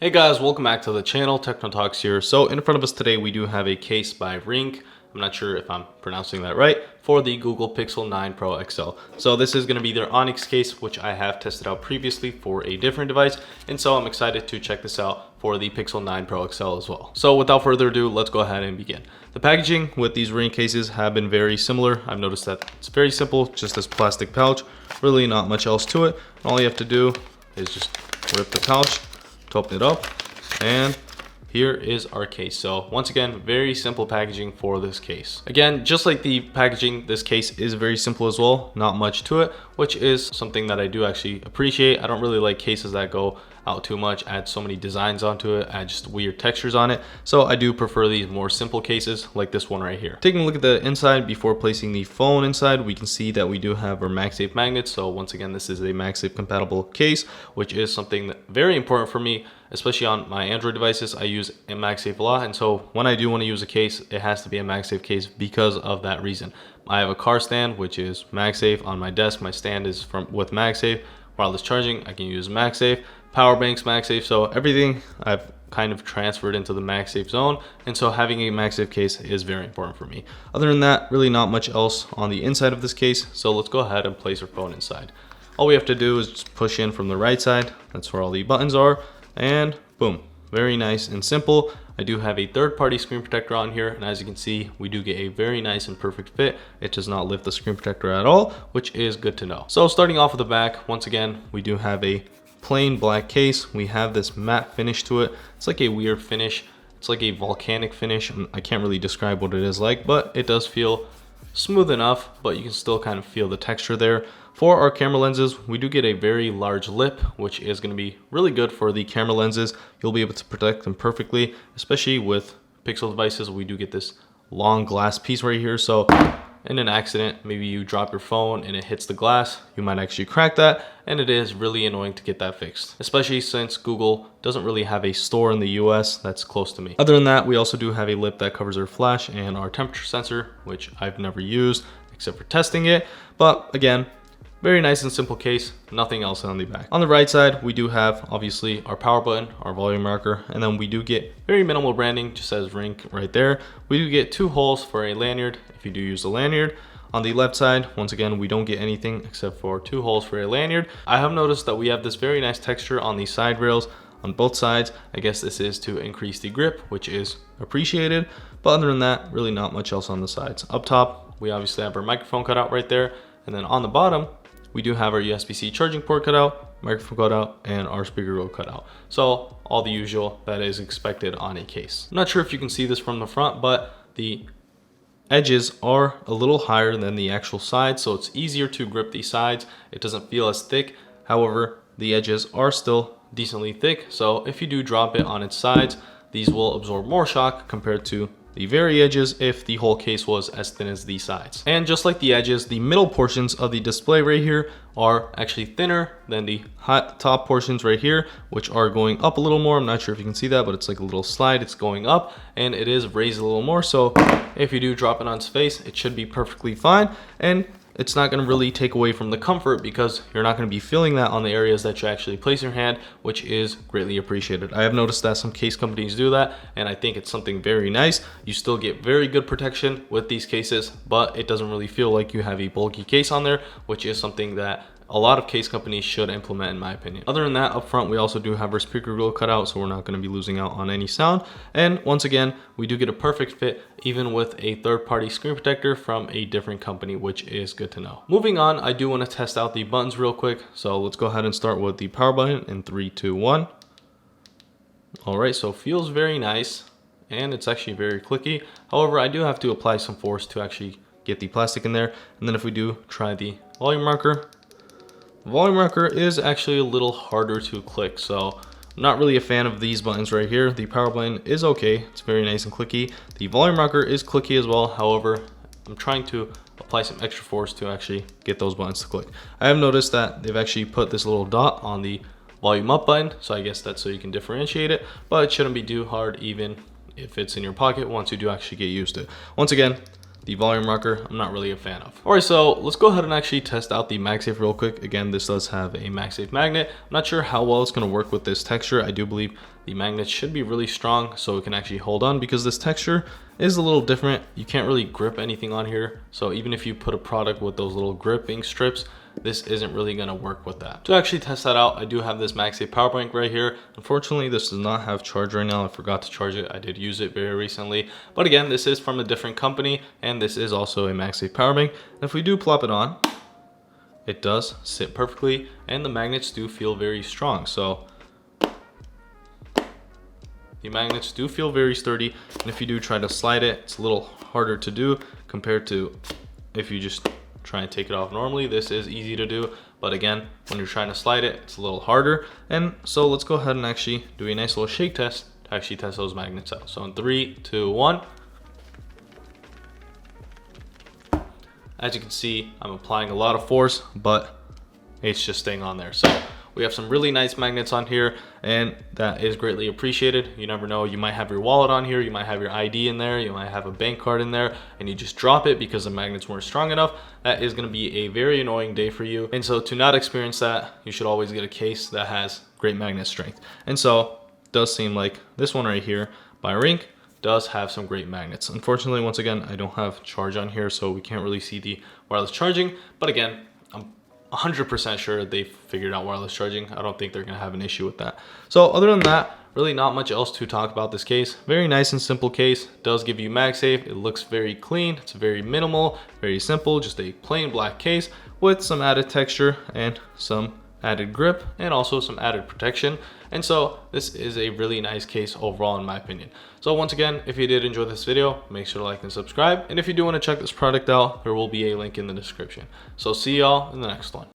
Hey guys, welcome back to the channel. Techno Talks here. So in front of us today we do have a case by Ringke. I'm not sure if I'm pronouncing that right, for the Google Pixel 9 Pro XL. So this is going to be their Onyx case, which I have tested out previously for a different device, and so I'm excited to check this out for the Pixel 9 Pro XL as well. So without further ado, let's go ahead and begin. The packaging with these Ringke cases have been very similar. I've noticed that it's very simple, just this plastic pouch, really not much else to it. All you have to do is just rip the pouch to open it up, and here is our case. So once again, very simple packaging for this case. Again, just like the packaging, this case is very simple as well, not much to it, which is something that I do actually appreciate. I don't really like cases that go out too much, add so many designs onto it, add just weird textures on it. So I do prefer these more simple cases like this one right here. Taking a look at the inside before placing the phone inside, we can see that we do have our MagSafe magnets. So once again, this is a MagSafe compatible case, which is something that very important for me, especially on my Android devices. I use a MagSafe a lot, and so when I do want to use a case, it has to be a MagSafe case because of that reason. I have a car stand, which is MagSafe. On my desk, my stand is with MagSafe. Wireless charging, I can use MagSafe. Power banks, MagSafe. So everything I've kind of transferred into the MagSafe zone, and so having a MagSafe case is very important for me. Other than that, really not much else on the inside of this case, so let's go ahead and place our phone inside. All we have to do is just push in from the right side. That's where all the buttons are, and boom, very nice and simple. I do have a third-party screen protector on here, and as you can see, we do get a very nice and perfect fit. It does not lift the screen protector at all, which is good to know. So starting off with the back, once again, we do have a plain black case. We have this matte finish to it. It's like a weird finish. It's like a volcanic finish. I can't really describe what it is like, but it does feel smooth enough, but you can still kind of feel the texture there. For our camera lenses, we do get a very large lip, which is going to be really good for the camera lenses. You'll be able to protect them perfectly, especially with Pixel devices. We do get this long glass piece right here, so in an accident, maybe you drop your phone and it hits the glass, you might actually crack that, and it is really annoying to get that fixed, especially since Google doesn't really have a store in the US that's close to me. Other than that, we also do have a lip that covers our flash and our temperature sensor, which I've never used except for testing it, but again, very nice and simple case, nothing else on the back. On the right side, we do have obviously our power button, our volume marker, and then we do get very minimal branding, just says Ringke right there. We do get 2 holes for a lanyard if you do use a lanyard. On the left side, once again, we don't get anything except for 2 holes for a lanyard. I have noticed that we have this very nice texture on the side rails on both sides. I guess this is to increase the grip, which is appreciated. But other than that, really not much else on the sides. Up top, we obviously have our microphone cut out right there. And then on the bottom, we do have our USB-C charging port cut out, microphone cut out, and our speaker grill cut out. So all the usual that is expected on a case. I'm not sure if you can see this from the front, but the edges are a little higher than the actual sides, so it's easier to grip the sides. It doesn't feel as thick. However, the edges are still decently thick, so if you do drop it on its sides, these will absorb more shock compared to the very edges if the whole case was as thin as the sides. And just like the edges, the middle portions of the display right here are actually thinner than the top portions right here, which are going up a little more. I'm not sure if you can see that, but it's like a little slide. It's going up and it is raised a little more. So if you do drop it on its face, it should be perfectly fine. And it's not going to really take away from the comfort because you're not going to be feeling that on the areas that you actually place your hand, which is greatly appreciated. I have noticed that some case companies do that, and I think it's something very nice. You still get very good protection with these cases, but it doesn't really feel like you have a bulky case on there, which is something that a lot of case companies should implement in my opinion. Other than that, up front we also do have our speaker grill cut out, so we're not going to be losing out on any sound. And once again, we do get a perfect fit even with a third-party screen protector from a different company, which is good to know. Moving on, I do want to test out the buttons real quick, so let's go ahead and start with the power button in 3, 2, 1. Alright, so feels very nice and it's actually very clicky. However, I do have to apply some force to actually get the plastic in there. And then if we do try the volume marker, the volume marker is actually a little harder to click, so I'm not really a fan of these buttons right here. The power button is okay, it's very nice and clicky. The volume marker is clicky as well. However, I'm trying to apply some extra force to actually get those buttons to click. I have noticed that they've actually put this little dot on the volume up button, so I guess that's so you can differentiate it, but it shouldn't be too hard even if it's in your pocket once you do actually get used to it. Once again, the volume rocker, I'm not really a fan of. All right, so let's go ahead and actually test out the MagSafe real quick. Again, this does have a MagSafe magnet. I'm not sure how well it's gonna work with this texture. I do believe the magnet should be really strong so it can actually hold on, because this texture is a little different. You can't really grip anything on here. So even if you put a product with those little gripping strips, this isn't really gonna work with that. To actually test that out, I do have this MagSafe power bank right here. Unfortunately, this does not have charge right now. I forgot to charge it. I did use it very recently. But again, this is from a different company, and this is also a MagSafe power bank. And if we do plop it on, it does sit perfectly, and the magnets do feel very strong. So the magnets do feel very sturdy, and if you do try to slide it, it's a little harder to do compared to if you just try and take it off normally. This is easy to do, but again, when you're trying to slide it, it's a little harder. And so let's go ahead and actually do a nice little shake test to actually test those magnets out. So in 3, 2, 1. As you can see, I'm applying a lot of force, but it's just staying on there. So we have some really nice magnets on here, and that is greatly appreciated. You never know, you might have your wallet on here, you might have your ID in there, you might have a bank card in there, and you just drop it because the magnets weren't strong enough. That is gonna be a very annoying day for you. And so to not experience that, you should always get a case that has great magnet strength. And so it does seem like this one right here by Ringke does have some great magnets. Unfortunately, once again, I don't have charge on here, so we can't really see the wireless charging. But again, I'm 100% sure they figured out wireless charging. I don't think they're gonna have an issue with that. So other than that, really not much else to talk about this case. Very nice and simple case. Does give you MagSafe. It looks very clean. It's very minimal, very simple, just a plain black case with some added texture and some added grip and also some added protection. And so this is a really nice case overall in my opinion. So once again, if you did enjoy this video, make sure to like and subscribe. And if you do want to check this product out, there will be a link in the description. So see y'all in the next one.